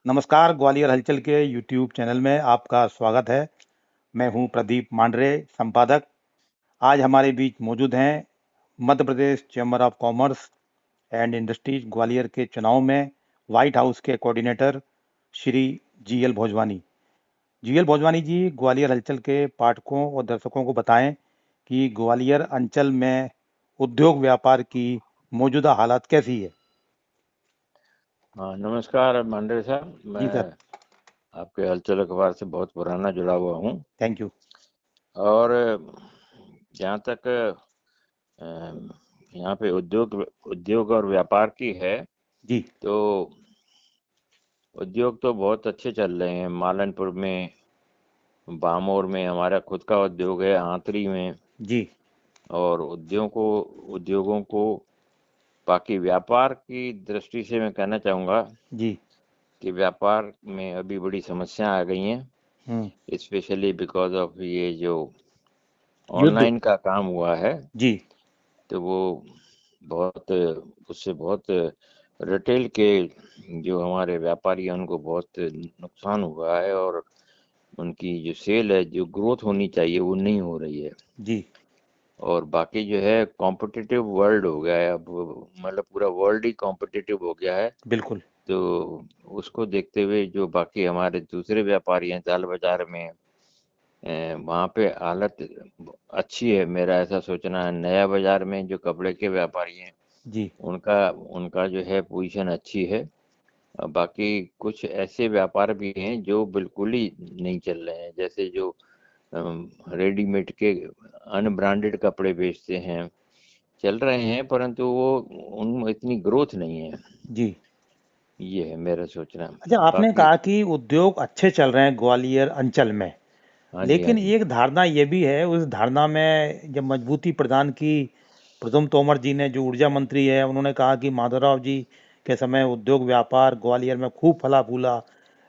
नमस्कार, ग्वालियर हलचल के YouTube channel में आपका स्वागत है। मैं हूं प्रदीप मांडरे, संपादक। आज हमारे बीच मौजूद हैं Madhya Pradesh Chamber of Commerce and Industries Gwalior के चुनाव में व्हाइट हाउस के coordinator Shri GL Bhojwani. GL Bhojwani ji, Gwalior Halchal के पाठकों और दर्शकों को बताएं कि ग्वालियर अंचल में उद्योग व्यापार की मौजूदा हालत कैसी है। हाँ, नमस्कार मांडरे साहब। जी मैं सर। आपके हलचल अखबार से बहुत पुराना जुड़ा हुआ हूँ थैंक यू। और जहाँ तक यहाँ पे उद्योग और व्यापार की है जी तो उद्योग तो बहुत अच्छे चल रहे हैं। मालनपुर में, बामोर में हमारा खुद का उद्योग है, आंतरी में। जी और उद्योगों को बाकी व्यापार की दृष्टि से मैं कहना चाहूँगा जी। कि व्यापार में अभी बड़ी समस्या आ गई हैं, स्पेशली बिकॉज ऑफ ये जो युद्ध। ऑनलाइन का काम हुआ है। जी तो वो बहुत उससे बहुत रिटेल के जो हमारे व्यापारी हैं उनको बहुत नुकसान हुआ है और उनकी जो सेल है, जो ग्रोथ होनी चाहिए वो नहीं हो रही है। जी और बाकी जो है कॉम्पिटिटिव वर्ल्ड हो गया है अब, मतलब पूरा वर्ल्ड ही कॉम्पिटिटिव हो गया है। बिल्कुल। तो उसको देखते हुए जो बाकी हमारे दूसरे व्यापारी हैं जाल बाजार में, वहाँ पे हालत अच्छी है। मेरा ऐसा सोचना है। नया बाजार में जो कपड़े के व्यापारी हैं जी उनका उनका जो है पोजीशन अच्छी है। बाकी कुछ ऐसे व्यापार भी हैं जो बिल्कुल ही नहीं चल रहे हैं, जैसे जो रेडीमेड के अनब्रांडेड कपड़े बेचते हैं, चल रहे हैं परंतु वो उनमें इतनी ग्रोथ नहीं है। जी। ये है मेरा सोचना। अच्छा, आपने बाकी कहा कि उद्योग अच्छे चल रहे हैं ग्वालियर अंचल में, हाँ जी, हाँ लेकिन जी। एक धारणा ये भी है, उस धारणा में जब मजबूती प्रदान की प्रद्युम्न तोमर जी ने, जो ऊर्जा मंत्री है, उन्होंने कहा कि माधवराव जी के समय उद्योग व्यापार ग्वालियर में खूब फला फूला,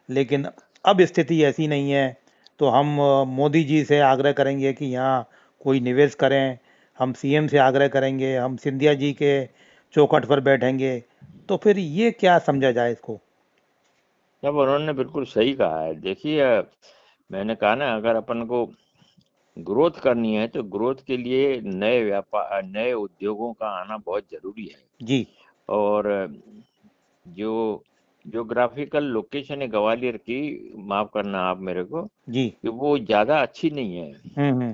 लेकिन अब स्थिति ऐसी नहीं है। तो हम मोदी जी से आग्रह करेंगे कि यहाँ कोई निवेश करें, हम सीएम से आग्रह करेंगे, हम सिंधिया जी के चौखट पर बैठेंगे। तो फिर ये क्या समझा जाए इसको। जब उन्होंने बिल्कुल सही कहा है। देखिए, मैंने कहा ना, अगर अपन को ग्रोथ करनी है तो ग्रोथ के लिए नए उद्योगों का आना बहुत जरूरी है। जी और जो ज्योग्राफिकल लोकेशन है ग्वालियर की, माफ करना आप मेरे को, जी। कि वो ज़्यादा अच्छी नहीं है। हम्म।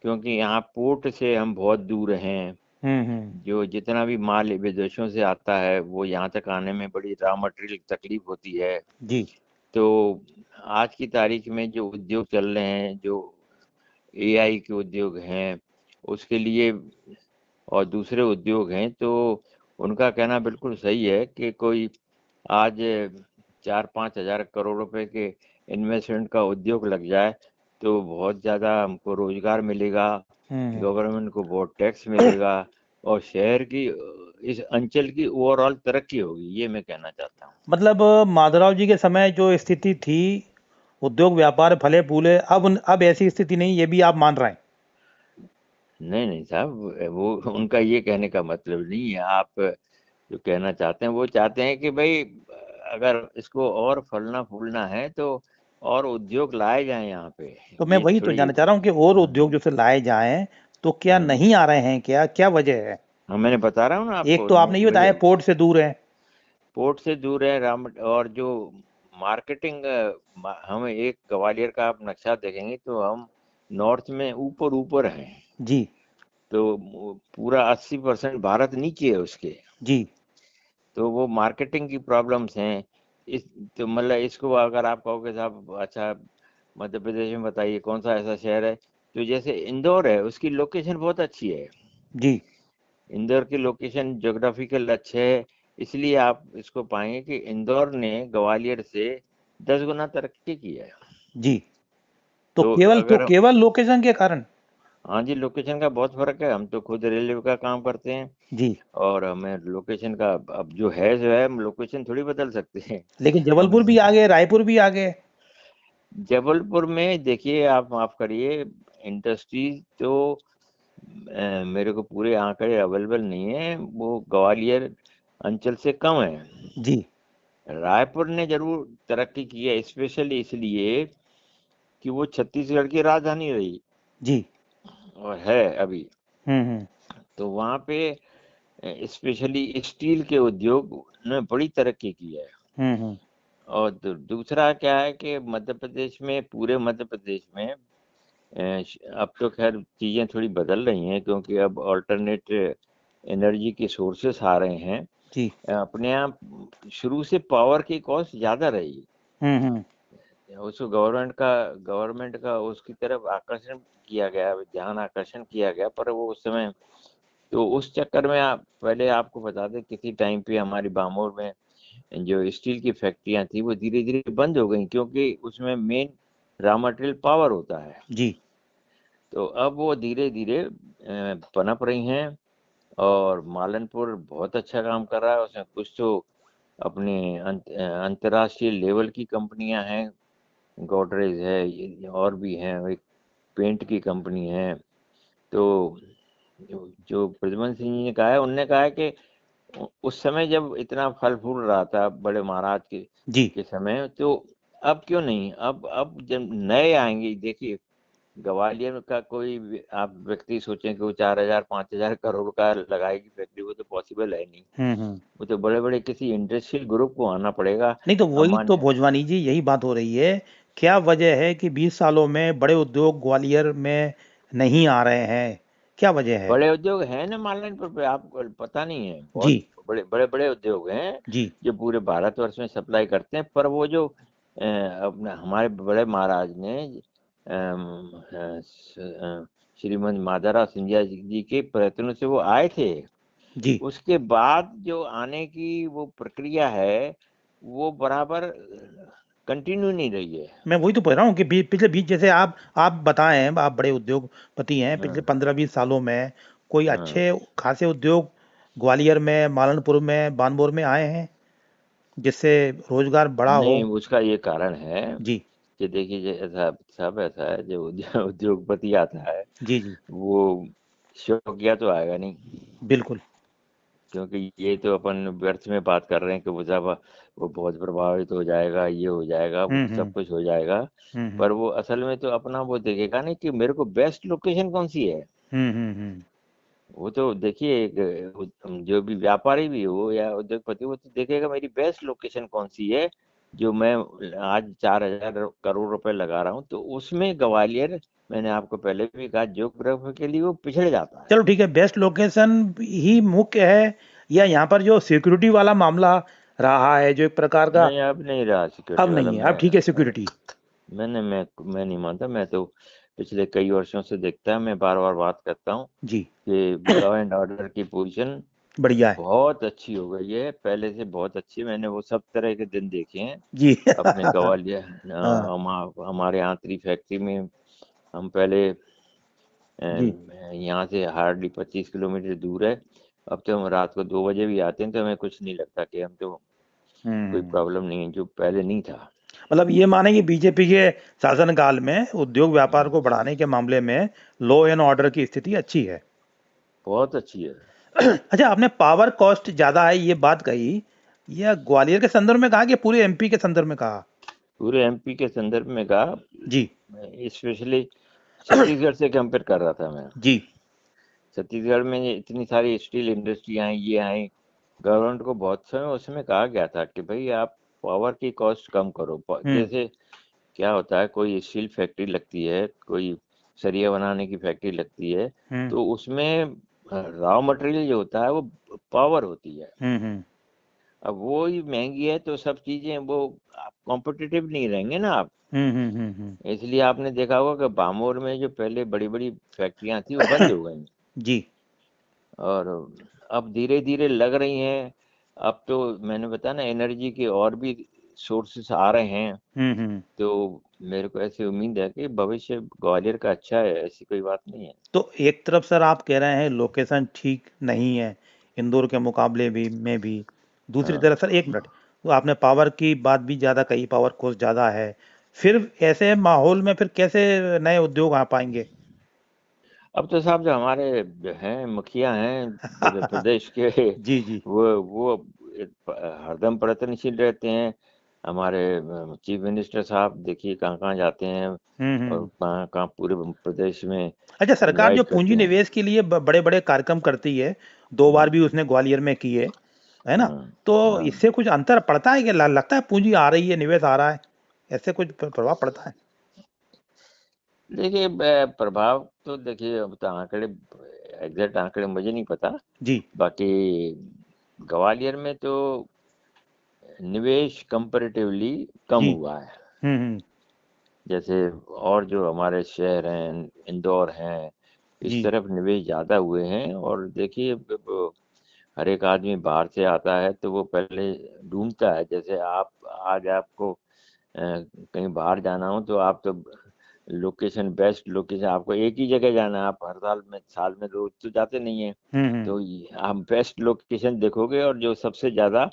क्योंकि यहाँ पोर्ट से हम बहुत दूर हैं। हम्म। जो जितना भी माल विदेशों से आता है वो यहाँ तक आने में बड़ी रॉ मटेरियल तकलीफ होती है। जी तो आज की तारीख में जो उद्योग चल रहे हैं, जो एआई के उद्योग हैं उसके लिए, और दूसरे उद्योग हैं, तो उनका कहना बिल्कुल सही है कि कोई आज 4-5 हज़ार करोड़ रुपए के इन्वेस्टमेंट का उद्योग लग जाए तो बहुत ज़्यादा हमको रोजगार मिलेगा, हम्म। गवर्नमेंट को बहुत टैक्स मिलेगा और शहर की, इस अंचल की ओवरऑल तरक्की होगी। ये मैं कहना चाहता हूँ। मतलब माधवराव जी के समय जो स्थिति थी, उद्योग व्यापार फले फूले, अब ऐसी स्थिति नहीं, ये भी आप मान रहे हैं। नहीं नहीं साहब, वो उनका ये कहने का मतलब नहीं है। आप जो कहना चाहते हैं वो चाहते हैं कि भाई अगर इसको और फलना फूलना है तो और उद्योग लाए जाएं यहाँ पे। तो मैं ये वही तो थोड़ी जानना चाह रहा हूँ कि और उद्योग जो से लाए जाएं, तो क्या हाँ, नहीं आ रहे हैं, क्या क्या वजह है। हाँ, मैंने बता रहा हूँ ना एक आपको। तो आपने ये मुझे बताया पोर्ट से दूर है। पोर्ट से दूर है, और जो मार्केटिंग, हम एक ग्वालियर का आप नक्शा देखेंगे तो हम नॉर्थ में ऊपर ऊपर हैं। जी तो पूरा 80% भारत नीचे है उसके। जी तो वो मार्केटिंग की प्रॉब्लम्स हैं। इस तो मतलब इसको अगर आप कहोगे साहब, अच्छा मध्य प्रदेश में बताइए कौन सा ऐसा शहर है, तो जैसे इंदौर है, उसकी लोकेशन बहुत अच्छी है। जी इंदौर की लोकेशन ज्योग्राफिकल अच्छे है, इसलिए आप इसको पाएंगे कि इंदौर ने ग्वालियर से 10 गुना तरक्की की है। जी। तो तो अगर, केवल लोकेशन के कारण। हाँ जी, लोकेशन का बहुत फर्क है। हम तो खुद रेलवे का काम करते हैं जी। और हमें लोकेशन का, अब जो है हम लोकेशन थोड़ी बदल सकते हैं। लेकिन हम जबलपुर भी आ गए, रायपुर भी आ गए। जबलपुर में देखिए, आप माफ करिए, इंडस्ट्रीज तो मेरे को पूरे आंकड़े अवेलेबल नहीं है, वो ग्वालियर अंचल से कम है। जी रायपुर ने जरूर तरक्की की है, स्पेशली इसलिए कि वो छत्तीसगढ़ की राजधानी रही जी। और है अभी। हम्म। तो वहाँ पे स्पेशली स्टील के उद्योग ने बड़ी तरक्की की है। हम्म। और दूसरा क्या है कि मध्य प्रदेश में, पूरे मध्य प्रदेश में अब तो खैर चीजें थोड़ी बदल रही हैं, क्योंकि अब ऑल्टरनेट एनर्जी के सोर्सेस आ रहे हैं। जी। अपने यहाँ शुरू से पावर की कॉस्ट ज्यादा रही, हम्म। उसको गवर्नमेंट का उसकी तरफ आकर्षण किया गया, ध्यान आकर्षण किया गया, पर वो उस समय, तो उस चक्कर में पहले आपको बता दें, किसी टाइम पे हमारी बामोर में जो स्टील की फैक्ट्रियां थी वो धीरे धीरे बंद हो गई, क्योंकि उसमें मेन रॉ मटेरियल पावर होता है। जी। तो अब वो धीरे धीरे पनप रही हैं, और मालनपुर बहुत अच्छा काम कर रहा है, उसमें कुछ तो अपने अंतर्राष्ट्रीय लेवल की कंपनियां हैं, गोदरेज है, और भी हैं, एक पेंट की कंपनी है। तो जो प्रद्युमन सिंह जी ने कहा है, उनने कहा है कि उस समय जब इतना फल फूल रहा था बड़े महाराज जी। के समय, तो अब क्यों नहीं, अब जब नए आएंगे, देखिए ग्वालियर का कोई आप व्यक्ति सोचें कि वो 4,000 5,000 करोड़ का लगाएगी फैक्ट्री, वो तो पॉसिबल है नहीं। हम्म। वो तो बड़े बड़े किसी इंडस्ट्रियल ग्रुप को आना पड़ेगा। नहीं तो अब वही तो मान, भोजवानी जी, यही बात हो रही है। क्या वजह है कि 20 सालों में बड़े उद्योग ग्वालियर में नहीं आ रहे हैं? क्या वजह है? बड़े उद्योग हैं ना मालनपुर पे, आपको पता नहीं है, जी। बहुत बड़े बड़े बड़े उद्योग हैं जी। जो पूरे भारतवर्ष में सप्लाई करते हैं। पर वो जो अपने हमारे बड़े महाराज ने श्रीमंत माधवराव सिंधिया जी के प्रयत्नों से वो आए थे, जी। उसके बाद जो आने की वो प्रक्रिया है, वो बराबर कंटिन्यू नहीं रही है। मैं वही तो पूछ रहा हूँ कि पिछले 20, जैसे आप बताएं, आप बड़े उद्योगपति हैं, पिछले हाँ 15-20 सालों में कोई हाँ। अच्छे खासे उद्योग ग्वालियर में, मालनपुर में, बानपुर में आए हैं जिससे रोजगार बड़ा हो? नहीं, उसका ये कारण है जी। कि देखिए, ऐसा सब ऐसा है, जो उद्योगपति आता है, जी। जी। वो शौकिया तो आएगा नहीं, बिल्कुल। क्योंकि ये तो अपन व्यर्थ में बात कर रहे हैं कि वो बहुत प्रभावित हो जाएगा, ये हो जाएगा, वो सब हम्म। कुछ हो जाएगा। हम्म। पर वो असल में तो अपना वो देखेगा नहीं कि मेरे को बेस्ट लोकेशन कौन सी है। हम्म। वो तो देखिए, एक जो भी व्यापारी भी हो या उद्योगपति, वो तो देखेगा मेरी बेस्ट लोकेशन कौन सी है, जो मैं आज 4,000 करोड़ रुपए लगा रहा हूँ, तो उसमें ग्वालियर, मैंने आपको पहले भी कहा, ज्योग्राफिकली वो पिछड़ जाता है। चलो ठीक है, बेस्ट लोकेशन ही मुख्य है, या यहाँ पर जो सिक्योरिटी वाला मामला रहा है जो एक प्रकार का? नहीं, अब नहीं रहा सिक्योरिटी अब वाला। नहीं है, अब ठीक है सिक्योरिटी। मैं नहीं मानता। मैं तो पिछले कई वर्षों से देखता है, मैं बार बार बात करता हूँ जी। कि लॉ एंड ऑर्डर की पोजीशन बढ़िया है। बहुत अच्छी हो गई है, पहले से बहुत अच्छी। मैंने वो सब तरह के दिन देखे हैं जी। अपने ग्वालियर, हाँ। हमारे आंतरी फैक्ट्री में। हम पहले जी। यहाँ से हार्डली 25 किलोमीटर दूर है। अब तो हम रात को 2 बजे भी आते हैं तो हमें कुछ नहीं लगता, कि हम तो कोई हम्म। प्रॉब्लम नहीं है, जो पहले नहीं था। मतलब ये माने कि बीजेपी के शासनकाल में उद्योग व्यापार को बढ़ाने के मामले में लॉ एंड ऑर्डर की स्थिति अच्छी है। बहुत अच्छी है। अच्छा, आपने पावर कॉस्ट ज्यादा है ये बात कही, यह ग्वालियर के संदर्भ में कहा कि पूरे एमपी के संदर्भ में कहा? पूरे एमपी के संदर्भ में कहा, जी। स्पेशली छत्तीसगढ़ से कंपेयर कर रहा था मैं। जी। छत्तीसगढ़ में ये इतनी सारी स्टील इंडस्ट्री आई, ये आई, गवर्नमेंट को बहुत समय उसमें कहा गया था कि भाई आप पावर की कॉस्ट कम करो। हम्म। जैसे क्या होता है, कोई स्टील फैक्ट्री लगती है, कोई सरिया बनाने की फैक्ट्री लगती है, हम्म। तो उसमें रॉ मटेरियल जो होता है वो पावर होती है। हम्म। अब वो ही महंगी है, तो सब चीजें वो कॉम्पिटिटिव नहीं रहेंगे ना आप। इसलिए आपने देखा होगा कि बामोर में जो पहले बड़ी बड़ी फैक्ट्रियां थी वो बंद हो गई, जी। और अब धीरे धीरे लग रही हैं। अब तो मैंने बताया ना, एनर्जी के और भी सोर्सेस आ रहे हैं। हम्म। तो मेरे को ऐसी उम्मीद है कि भविष्य ग्वालियर का अच्छा है, ऐसी कोई बात नहीं है। तो एक तरफ सर आप कह रहे हैं लोकेशन ठीक नहीं है इंदौर के मुकाबले भी में भी, दूसरी हाँ, तरफ सर एक मिनट, तो आपने पावर की बात भी ज़्यादा कही, पावर कॉस्ट ज़्यादा है, फिर ऐसे माहौल में फिर कैसे नए उद्योग आ पाएंगे? अब तो साहब जो हमारे हैं मुखिया हैं प्रदेश के, जी। जी। वो हरदम प्रयत्नशील रहते हैं। हमारे चीफ मिनिस्टर साहब देखिए कहाँ-कहाँ जाते हैं और कहाँ-कहाँ पूरे प्रदेश में अच्छा, सरकार जो इनवाइट पूंजी करते हैं। निवेश के लिए बड़े-बड़े कार्यक्रम करती है, 2 बार भी उसने ग्वालियर में किए, है ना? हाँ, तो हाँ। इससे कुछ अंतर पड़ता है क्या? लगता है पूंजी आ रही है, निवेश आ रहा है, ऐसे कुछ प्रभाव पड़ता है? देखिए प्रभाव तो देखिए अब तो आंकड़े, एग्जैक्ट आंकड़े मुझे नहीं पता। जी, बाकी ग्वालियर में तो निवेश कंपैरेटिवली कम जी। हुआ है। हुँ। जैसे और जो हमारे शहर हैं, इंदौर हैं, इस जी। तरफ निवेश ज़्यादा हुए हैं। और देखिए हर एक आदमी बाहर से आता है तो वो पहले ढूँढता है। जैसे आप आज आपको कहीं बाहर जाना हो तो आप तो लोकेशन, बेस्ट लोकेशन, आपको एक ही जगह जाना है। आप हर साल में रोज़ तो जाते नहीं हैं। हुँ। तो ये आप बेस्ट लोकेशन देखोगे और जो सबसे ज़्यादा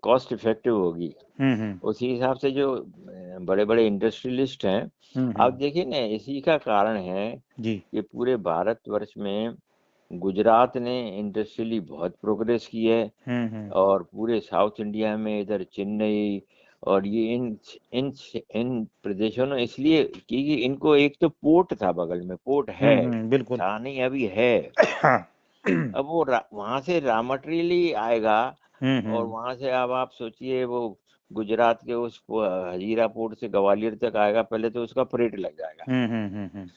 कॉस्ट इफ़ेक्टिव होगी। हुँ। उसी हिसाब से जो बड़े-बड़े इंडस्ट्रियलिस्ट हैं, आप हुँ। देखिए ना, इसी का कारण है जी। कि पूरे भारतवर्ष में गुजरात ने इंडस्ट्रियली बहुत प्रोग्रेस की है। हुँ। और पूरे साउथ इंडिया में इधर चेन्नई और ये इन प्रदेशों ने इसलिए, क्योंकि इनको एक तो पोर्ट था बगल में, पोर्ट है, बिल्कुल। था नहीं अभी है। हाँ। अब वो वहां से रॉ मटेरियल ही आएगा। और हुँ। वहां से अब आप सोचिए वो गुजरात के उस हजीरा पोर्ट से ग्वालियर तक आएगा, पहले तो उसका फ्रेट लग जाएगा हुँ।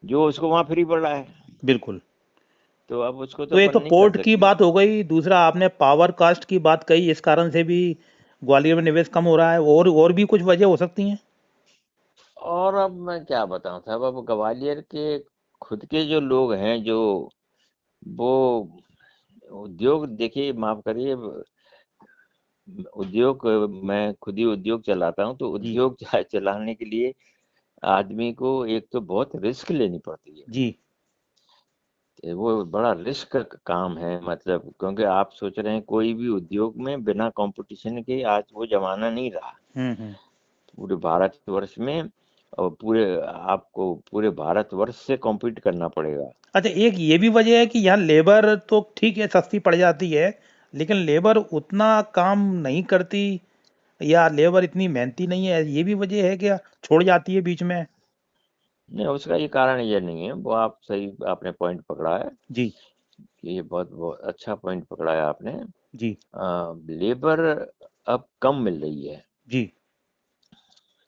जो उसको वहां फ्री पड़ रहा है। बिल्कुल। तो अब उसको तो तो एक अपन तो नहीं कर पोर्ट की सकते। बात हो गई, दूसरा आपने पावर कास्ट की बात कही, इस कारण से भी ग्वालियर में निवेश कम हो रहा है, और भी कुछ वजह हो सकती हैं? और अब मैं क्या बताऊं साहब, अब ग्वालियर के खुद के जो लोग हैं, जो वो उद्योग, देखिए माफ करिए, उद्योग, मैं खुद ही उद्योग चलाता हूँ, तो जी। उद्योग चलाने के लिए आदमी को एक तो बहुत रिस्क लेनी पड़ती है। जी। वो बड़ा रिस्क का काम है, मतलब क्योंकि आप सोच रहे हैं कोई भी उद्योग में बिना कंपटीशन के आज वो जमाना नहीं रहा हुँ। पूरे भारतवर्ष में। और पूरे आपको पूरे भारतवर्ष से कॉम्पीट करना पड़ेगा। अच्छा, एक ये भी वजह है कि यहाँ लेबर तो ठीक है, सस्ती पड़ जाती है, लेकिन लेबर उतना काम नहीं करती, या लेबर इतनी मेहनती नहीं है, ये भी वजह है क्या? छोड़ जाती है बीच में? नहीं, उसका ये कारण ये नहीं है, वो आप सही आपने पॉइंट पकड़ा है। जी। ये बहुत बहुत अच्छा पॉइंट पकड़ा है आपने। जी। लेबर अब कम मिल रही है। जी।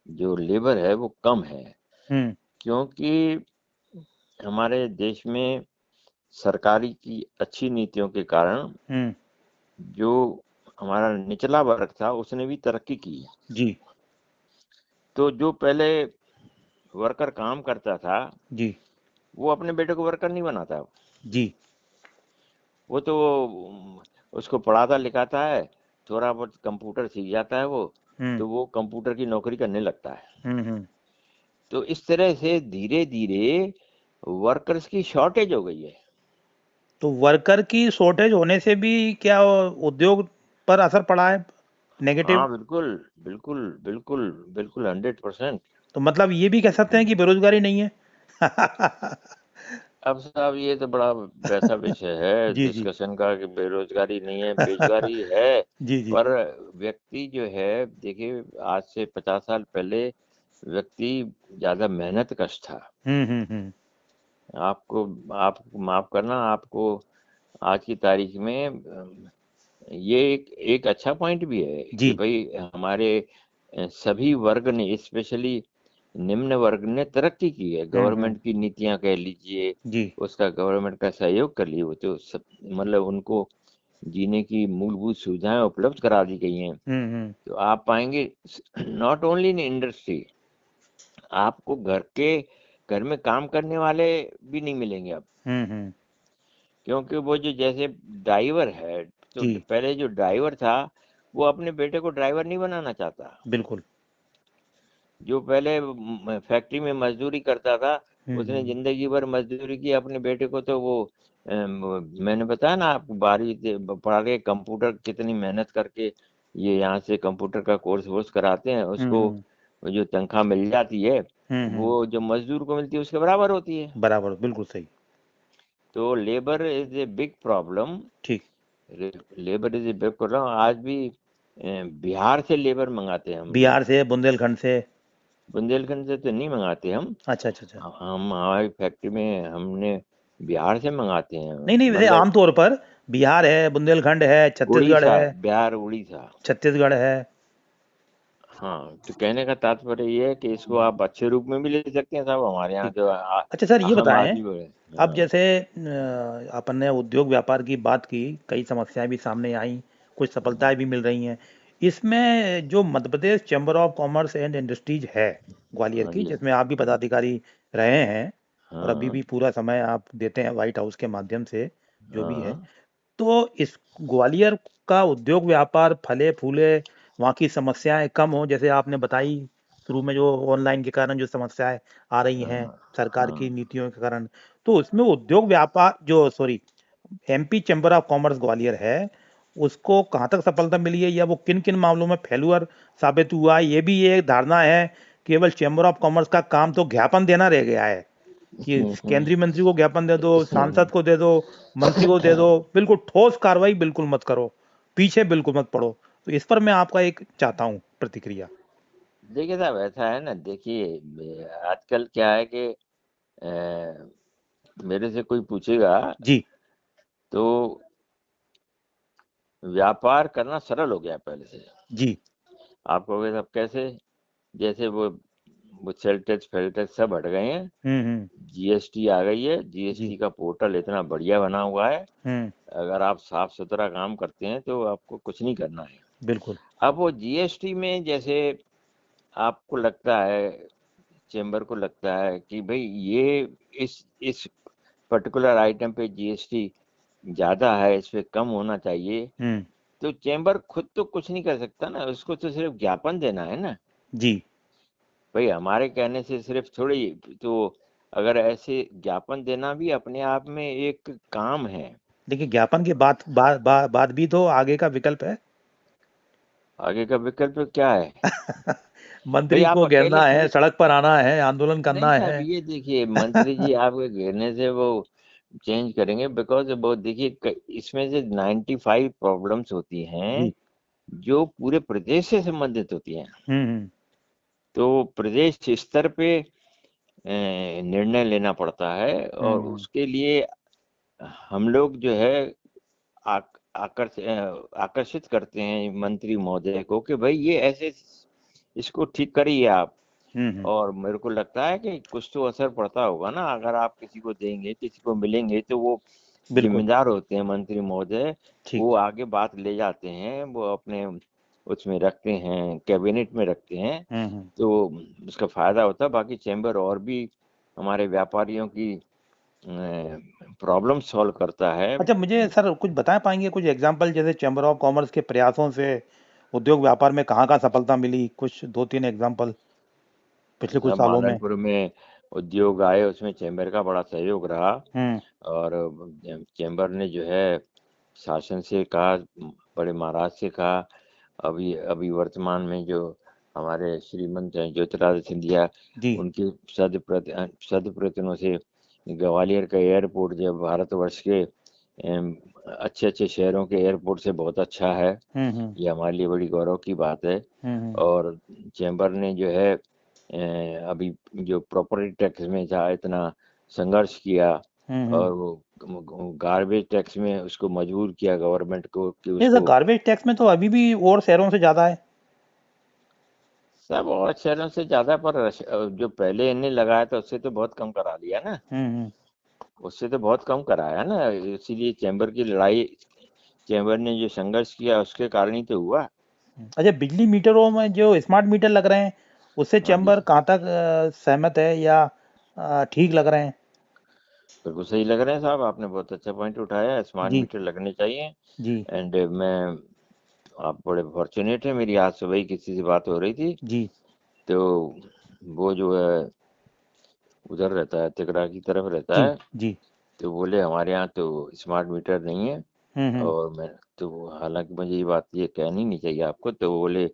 जो लेबर है वो कम है, हुँ। क्योंकि हमारे देश में सरकारी की अच्छी नीतियों के कारण हुँ। जो हमारा निचला वर्ग था उसने भी तरक्की की है। जी। तो जो पहले वर्कर काम करता था, जी। वो अपने बेटे को वर्कर नहीं बनाता। जी। वो तो उसको पढ़ाता लिखाता है, थोड़ा बहुत कंप्यूटर सीख जाता है वो, हुँ। तो वो कंप्यूटर की नौकरी करने लगता है। हुँ। तो इस तरह से धीरे धीरे वर्कर्स की शॉर्टेज हो गई है। तो वर्कर की शॉर्टेज होने से भी क्या उद्योग पर असर पड़ा है, नेगेटिव? हाँ बिल्कुल, बिल्कुल, बिल्कुल, बिल्कुल 100%। तो मतलब ये भी कह सकते हैं कि बेरोजगारी नहीं है? अब साहब ये तो बड़ा वैसा विषय है जी। जी। डिस्कशन का कि बेरोजगारी नहीं है, बेरोजगारी है। जी। जी। पर व्यक्ति जो है, देखिए आज से 50 साल पहले व्यक्ति ज्यादा मेहनत कश था। हुँ। आपको आपको माफ करना, आपको आज की तारीख में ये एक अच्छा पॉइंट भी है कि जी। भाई हमारे सभी वर्ग ने, स्पेशली निम्न वर्ग ने तरक्की की है। हुँ। गवर्नमेंट की नीतियां कह लीजिए, जी। उसका गवर्नमेंट का सहयोग कर लिए, वो तो सब मतलब उनको जीने की मूलभूत सुविधाएं उपलब्ध करा दी गई हैं। हुँ। तो आप पाएंगे नॉट ओनली इन इंडस्ट्री, आपको घर में काम करने वाले भी नहीं मिलेंगे अब। हुँ। क्योंकि वो जो जैसे ड्राइवर है, तो जी। पहले जो ड्राइवर था वो अपने बेटे को ड्राइवर नहीं बनाना चाहता। बिल्कुल। जो पहले फैक्ट्री में मजदूरी करता था, उसने हुँ। जिंदगी भर मजदूरी की, अपने बेटे को तो वो मैंने बताया ना आपको, 12वीं पढ़ा के कंप्यूटर कितनी मेहनत करके ये यहाँ से कंप्यूटर का कोर्स वोर्स कराते हैं उसको, हुँ। जो तनख्वाह मिल जाती है हुँ। वो जो मजदूर को मिलती है उसके बराबर होती है। बराबर, बिल्कुल सही। तो labour is a big problem. ठीक। लेबर रिजेक्ट कर रहा हूँ, आज भी बिहार से लेबर मंगाते हैं हम लोग। बिहार से, बुंदेलखंड से? बुंदेलखंड से तो नहीं मंगाते हम। अच्छा अच्छा अच्छा। हम हमारी फैक्ट्री में हमने बिहार से मंगाते हैं, नहीं नहीं, वैसे मतलब आमतौर पर बिहार है, बुंदेलखंड है, छत्तीसगढ़ उड़ीसा, है। बिहार उड़ीसा। छत्तीसगढ़ है। हाँ, तो कहने का तात्पर्य ये है कि इसको आप अच्छे रूप में भी ले सकते हैं साहब, हमारे यहाँ ठीक। जो अच्छा सर, ये आम बताएं, आदमी बड़े। अब हाँ, जैसे अपन ने उद्योग व्यापार की बात की, कई समस्याएं भी सामने आई, कुछ सफलताएं भी मिल रही हैं। इसमें जो Madhya Pradesh Chamber of Commerce and Industries है ग्वालियर हाँ की, जी, जिसमें आप भी पदाधिकारी रहे हैं और अभी हाँ, भी पूरा समय आप देते हैं व्हाइट हाउस के माध्यम से, जो भी है, हाँ, तो इस ग्वालियर का उद्योग व्यापार फले फूले, वहाँ की समस्याएं कम हो, जैसे आपने बताई शुरू में, जो ऑनलाइन के कारण जो समस्याएं आ रही हैं हाँ, सरकार की हाँ। नीतियों के कारण, तो उसमें उद्योग व्यापार जो, sorry, MP chamber of commerce Gwalior है, उसको कहाँ तक सफलता मिली है, या वो किन किन मामलों में फेल्यूअर साबित हुआ है? ये भी ये धारणा है केवल चैम्बर ऑफ कॉमर्स का काम तो ज्ञापन देना रह गया है, कि केंद्रीय मंत्री को ज्ञापन दे दो, सांसद को दे दो, मंत्री को दे दो, बिल्कुल ठोस कार्रवाई बिल्कुल मत करो, पीछे बिल्कुल मत पड़ो। तो इस पर मैं आपका एक चाहता हूँ प्रतिक्रिया। देखिए साहब, ऐसा है ना, देखिए आजकल क्या है कि अ, मेरे से कोई पूछेगा जी तो व्यापार करना सरल हो गया पहले से। जी। आप कहोगे साहब कैसे? जैसे वो सेल टैक्स फेल टैक्स सब हट गए हैं, हम्म। जीएसटी आ गई है, जी। जीएसटी का पोर्टल इतना बढ़िया बना हुआ है। हम्म। अगर आप साफ सुथरा काम करते हैं तो आपको कुछ नहीं करना है। बिल्कुल। अब वो जीएसटी में जैसे आपको लगता है, चेंबर को लगता है कि भाई ये इस पर्टिकुलर आइटम पे जीएसटी ज्यादा है, इस पे कम होना चाहिए, हम्म। तो चेंबर खुद तो कुछ नहीं कर सकता ना, उसको तो सिर्फ ज्ञापन देना है ना। जी। भाई हमारे कहने से सिर्फ थोड़ी, तो अगर ऐसे ज्ञापन देना भी अपने आप में एक काम है। देखिए, ज्ञापन के बाद भी तो आगे का विकल्प है। आगे का विकल्प क्या है? भाई मंत्री आप को अकेले घेरना है, थोड़ी। सड़क पर आना है, आंदोलन नहीं करना साहब, है। ये देखिए मंत्री जी आपके घेरने से वो चेंज करेंगे, बिकॉज वो देखिए इसमें से 95 प्रॉब्लम्स होती हैं जी। जो पूरे प्रदेश से संबंधित होती हैं। हम्म। तो प्रदेश स्तर पे निर्णय लेना पड़ता है, और हम्म। उसके लिए हम लोग जो है आकर्षित करते हैं मंत्री महोदय को कि भाई ये ऐसे इसको ठीक करिए आप। हम्म। और मेरे को लगता है कि कुछ तो असर पड़ता होगा ना, अगर आप किसी को देंगे, किसी को मिलेंगे, तो वो बिल्कुल। जिम्मेदार होते हैं मंत्री महोदय। ठीक। वो आगे बात ले जाते हैं, वो अपने उसमें रखते हैं, कैबिनेट में रखते हैं, हम्म। तो उसका फायदा होता है। बाकी चैम्बर और भी हमारे व्यापारियों की प्रॉब्लम सॉल्व करता है। अच्छा, मुझे सर कुछ बता पाएंगे, कुछ एग्जांपल, जैसे चैम्बर ऑफ कॉमर्स के प्रयासों से उद्योग व्यापार में कहाँ कहाँ सफलता मिली, कुछ दो तीन एग्जांपल पिछले कुछ सब सालों में? मादलपुर में उद्योग आए, उसमें चैम्बर का बड़ा सहयोग रहा। हम्म। और चैम्बर ने जो है शासन से कहा, बड़े महाराज से कहा। अभी अभी वर्तमान में जो हमारे श्रीमंत हैं ज्योतिरादित्य सिंधिया, जी। उनके सद प्रयत्नों से ग्वालियर का एयरपोर्ट जो भारतवर्ष के अच्छे अच्छे शहरों के एयरपोर्ट से बहुत अच्छा है। हम्म। ये हमारे लिए बड़ी गौरव की बात है। हम्म। और चैम्बर ने जो है अभी जो प्रॉपर्टी टैक्स में था इतना संघर्ष किया, हम्म। और वो गार्बेज टैक्स में उसको मजबूर किया गवर्नमेंट को कि नहीं सर, उसको गार्बेज टैक्स में तो अभी भी और शहरों से ज्यादा है। सब और शहरों से ज्यादा, पर जो पहले इन्हें लगाया था उससे तो बहुत कम करा दिया ना। हम्म। उससे तो बहुत कम कराया ना, इसीलिए चैम्बर की लड़ाई, चैम्बर ने जो संघर्ष किया उसके कारण ही तो हुआ। अच्छा, बिजली मीटरों में जो स्मार्ट मीटर लग रहे हैं, उससे हाँ जी, चैम्बर कहाँ तक सहमत है, या ठीक लग रहे हैं? बिल्कुल सही लग रहे हैं साहब, आपने बहुत अच्छा पॉइंट उठाया है, स्मार्ट जी मीटर लगने चाहिए। जी एंड मैं, आप बड़े फॉर्चुनेट हैं, मेरी आज सुबह ही किसी से बात हो रही थी, जी तो वो जो है उधर रहता है, तिगरा की तरफ रहता जी है। जी। तो बोले हमारे यहाँ तो स्मार्ट मीटर नहीं है। हम्म। और मैं, तो हालांकि मुझे ये बात ये कहनी नहीं चाहिए आपको, तो वो बोले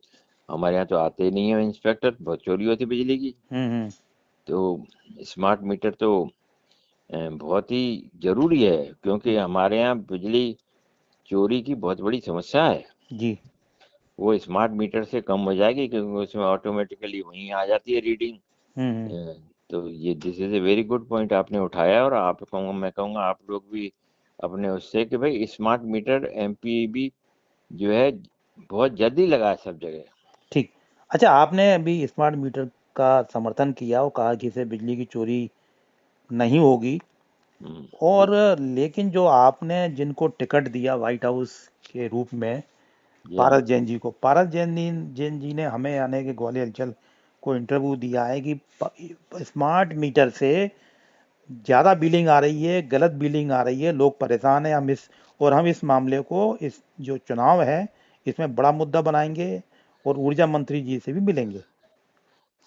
हमारे यहाँ तो आते ही नहीं है इंस्पेक्टर, बहुत चोरी होती बिजली की। हम्म। तो स्मार्ट मीटर तो बहुत ही जरूरी है, क्योंकि हमारे यहाँ बिजली चोरी की बहुत बड़ी समस्या है। जी। वो स्मार्ट मीटर से कम हो जाएगी क्योंकि उसमें ऑटोमेटिकली वहीं आ जाती है रीडिंग। हम्म। तो ये this is a very good point आपने उठाया, और आप कहूँगा, मैं कहूँगा आप लोग भी अपने उससे कि भाई स्मार्ट मीटर एमपीबी जो है बहुत जल्दी लगा है सब जगह। ठीक। अच्छा, आपने अभी स्मार्ट मीटर का समर्थन किया और कहा कि इससे बिजली की चोरी नहीं होगी, और जी। लेकिन जो आपने जिनको टिकट दिया व्हाइट हाउस के रूप में, या पारस जैन जी ने हमें, यानी कि ग्वालियर अंचल को इंटरव्यू दिया है कि स्मार्ट मीटर से ज़्यादा बिलिंग आ रही है, गलत बिलिंग आ रही है, लोग परेशान हैं। हम इस मामले को, इस जो चुनाव है, इसमें बड़ा मुद्दा बनाएंगे और ऊर्जा मंत्री जी से भी मिलेंगे।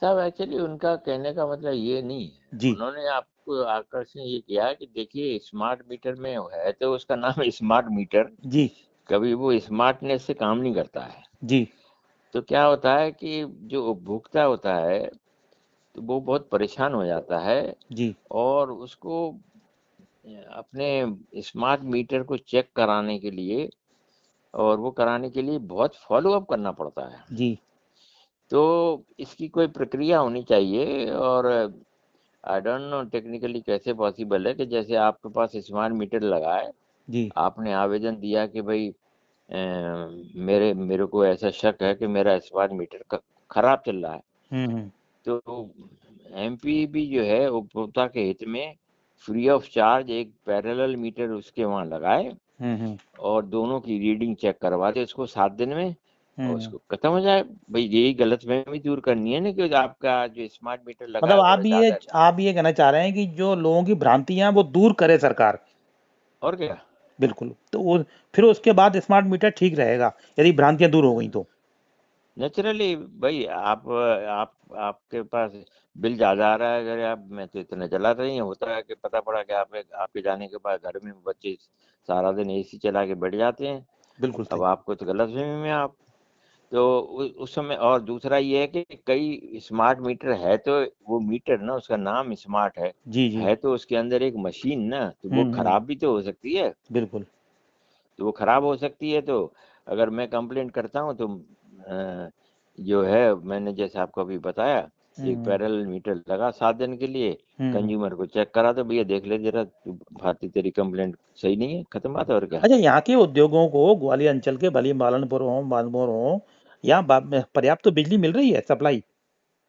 साहब, एक्चुअली उनका कहने का मतलब ये नहीं है। जी। उन्होंने आपको आकर्षण ये किया कि देखिए स्मार्ट मीटर में है तो उसका नाम है स्मार्ट मीटर, जी। कभी वो स्मार्टनेस से काम नहीं करता है। जी। तो क्या होता है कि जो उपभोक्ता होता है तो वो बहुत परेशान हो जाता है, जी। और उसको अपने स्मार्ट मीटर को चेक कराने के लिए, और वो कराने के लिए बहुत फॉलो अप करना पड़ता है। जी। तो इसकी कोई प्रक्रिया होनी चाहिए, और आई डोंट नो टेक्निकली कैसे पॉसिबल है कि जैसे आपके पास स्मार्ट मीटर लगा है, जी। आपने आवेदन दिया कि भाई मेरे मेरे को ऐसा शक है कि मेरा स्मार्ट मीटर खराब चल रहा है। हम्म। तो एमपीबी जो है उपभोक्ता के हित में फ्री ऑफ चार्ज एक पैरेलल मीटर उसके वहाँ लगाए, हम्म। और दोनों की रीडिंग चेक करवा दे उसको 7 दिन में, और हम्म। उसको खत्म हो जाए। भाई यही गलतफहमी दूर करनी है ना कि आपका जो स्मार्ट मीटर लगा मतलब है वो ज्यादा। आप ये कहना चाह रहे हैं कि जो लोगों की भ्रांतियां हैं, वो दूर करे सरकार। और क्या। बिल्कुल। तो वो फिर उसके बाद स्मार्ट मीटर ठीक रहेगा, यदि भ्रांतियां दूर हो गई तो। नेचुरली भाई आप आपके पास बिल ज्यादा आ रहा है, अगर आप, मैं तो इतना चलाता नहीं, होता है कि पता पड़ा कि आपके जाने के बाद घर में बच्चे सारा दिन एसी चला के बैठ जाते हैं। बिल्कुल अब सही। आपको तो गलतफहमी में आप, तो उस समय, और दूसरा ये है कि कई स्मार्ट मीटर है तो वो मीटर ना, उसका नाम स्मार्ट जी। जी। है तो उसके अंदर एक मशीन ना, तो वो हम्म। खराब भी तो हो सकती है। बिल्कुल। तो वो खराब हो सकती है, तो अगर मैं कंप्लेंट करता हूँ तो जो है, मैंने जैसे आपको अभी बताया, एक हम्म। पैरेलल मीटर लगा 7 दिन के लिए, हम्म। कंज्यूमर को चेक करा, तो भैया देख ले जरा, भारतीय तेरी कंप्लेंट सही नहीं है, खत्म बात है, और क्या। अच्छा, यहाँ के उद्योगों को, ग्वालियर अंचल के, भले मालनपुर हो, बानपुर हो, यहाँ पर्याप्त तो बिजली मिल रही है, सप्लाई?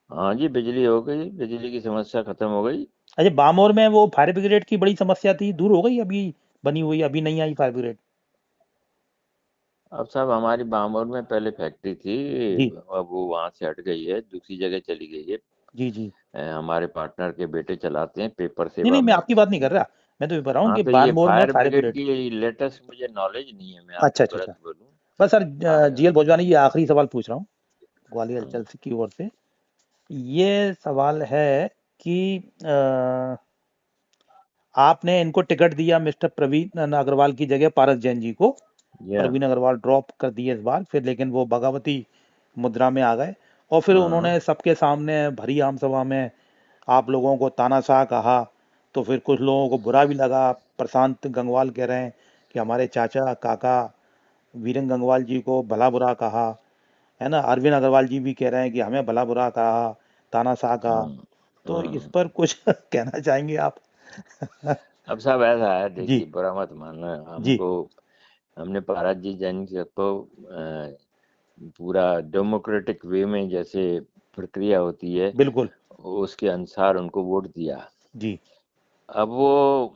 हाँ जी, बिजली हो गई, बिजली की समस्या खत्म हो गई। अच्छा, बामोर में वो फायर ब्रिगेड की बड़ी समस्या थी, दूर हो गई? अभी बनी हुई, अभी नहीं आई फायर ब्रिगेड? अब साहब, हमारी बामोर में पहले फैक्ट्री थी, जी। अब वो वहाँ से हट गई है, दूसरी जगह चली गई है। जी। जी। हमारे पार्टनर के बेटे चलाते हैं पेपर नहीं सेवा नहीं, मैं में। आपकी बात नहीं कर रहा। मैं तो ये बता रहा हूँ हाँ, कि तो ये बारमोर में फायर फायर ब्रिगेड ब्रिगेड। की लेटेस्ट मुझे नॉलेज नहीं है, मैं अच्छा आपको अच्छा गलत अच्छा। बोलूँ। बस सर, हाँ। जीएल भोजवानी, ये आखिरी सवाल पूछ रहा हूँ ग्वालियर हाँ। अंचल की ओर से। ये सवाल है कि आपने इनको टिकट दिया, मिस्टर प्रवीण अग्रवाल की जगह पारस जैन जी को। या। प्रवीण अग्रवाल ड्रॉप कर दिए इस बार, फिर लेकिन वो बगावती मुद्रा में आ गए, और फिर हाँ। उन्होंने सबके सामने भरी आम सभा में आप लोगों को तानाशाह कहा। तो फिर कुछ लोगों को बुरा भी लगा। प्रशांत गंगवाल कह रहे हैं कि हमारे चाचा काका वीरेन गंगवाल जी को भला बुरा कहा, है ना। अरविंद अग्रवाल जी भी कह रहे हैं कि हमें भला बुरा कहा, तानाशाह कहा। हाँ। तो इस हाँ। पर कुछ कहना चाहेंगे आप? अब साहब ऐसा है, जी। देखिए बुरा मत मानना जी। हमको, हमने पारस जी जैन को पूरा डेमोक्रेटिक वे में जैसे प्रक्रिया होती है बिल्कुल। उसके अनुसार उनको वोट दिया। जी। अब वो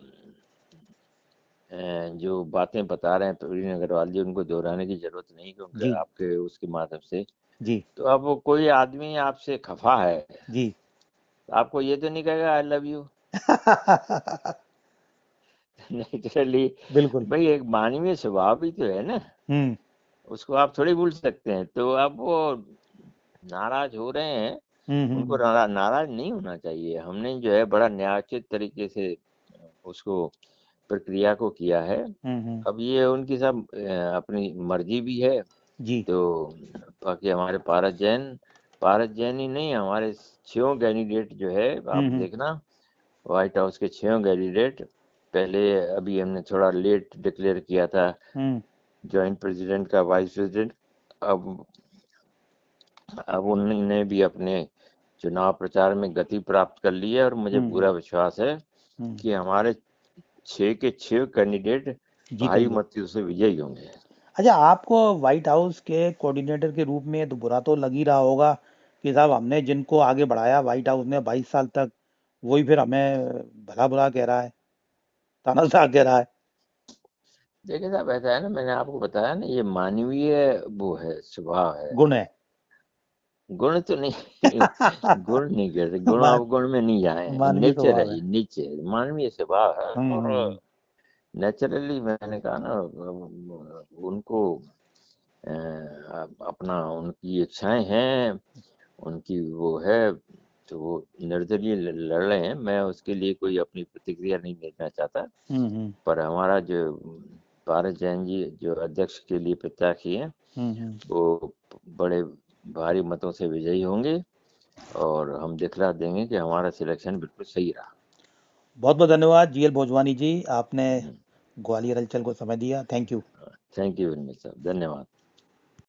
जो बातें बता रहे हैं प्रवीण अग्रवाल जी, उनको दोहराने की जरूरत नहीं, क्योंकि जी। आपके उसके माध्यम से, जी। तो अब वो कोई आदमी आपसे खफा है, जी। तो आपको ये तो नहीं कहेगा आई लव यू। नेचुरली, बिल्कुल। भाई एक मानवीय स्वभाव भी तो है ना, हम्म। उसको आप थोड़ी भूल सकते हैं। तो अब वो नाराज हो रहे हैं, उनको हम्म। नाराज नहीं होना चाहिए। हमने जो है बड़ा न्यायोचित तरीके से उसको प्रक्रिया को किया है। हम्म। अब ये उनकी सब अपनी मर्जी भी है। जी। तो बाकी हमारे पारस जैन ही नहीं, हमारे 6 कैंडिडेट जो है, आप हम्म। देखना, व्हाइट हाउस के 6 कैंडिडेट, पहले अभी हमने थोड़ा लेट डिक्लेयर किया था, हम्म। जॉइंट प्रेसिडेंट का वाइस प्रेसिडेंट। अब अब उन्होंने भी अपने चुनाव प्रचार में गति प्राप्त कर ली है और मुझे हम्म पूरा विश्वास है हम्म, कि हमारे 6 के 6 कैंडिडेट भारी जीतेंगे। मतों से विजयी होंगे। अच्छा, आपको व्हाइट हाउस के कोऑर्डिनेटर के रूप में तो बुरा तो लग ही रहा होगा कि साहब हमने जिनको आगे बढ़ाया व्हाइट हाउस में 22 साल तक, वही फिर हमें भला बुरा कह रहा है, तानाशाह कह रहा है। देखिए साहब, ऐसा है ना, मैंने आपको बताया ना, ये मानवीय वो है, स्वभाव है। गुण है। गुण तो नहीं गुण नहीं कहते, गुण मान, अवगुण में नहीं जाए, मानवीय नेचर है, स्वभाव है। ये नेचर मानवीय स्वभाव है। और हम्म। नेचुरली मैंने कहा ना, उनको अपना उनकी इच्छाएं हैं, उनकी वो है, तो वो निर्दलीय लड़ रहे हैं। मैं उसके लिए कोई अपनी प्रतिक्रिया नहीं देना चाहता। हम्म। पर हमारा जो पारस जैन जी जो अध्यक्ष के लिए प्रत्याशी हैं, हम्म। वो बड़े भारी मतों से विजयी होंगे और हम दिखला देंगे कि हमारा सिलेक्शन बिल्कुल सही रहा। बहुत बहुत धन्यवाद जीएल भोजवानी जी, आपने हम्म, ग्वालियर हलचल को समय दिया। Thank you. Thank you very much साहब, धन्यवाद।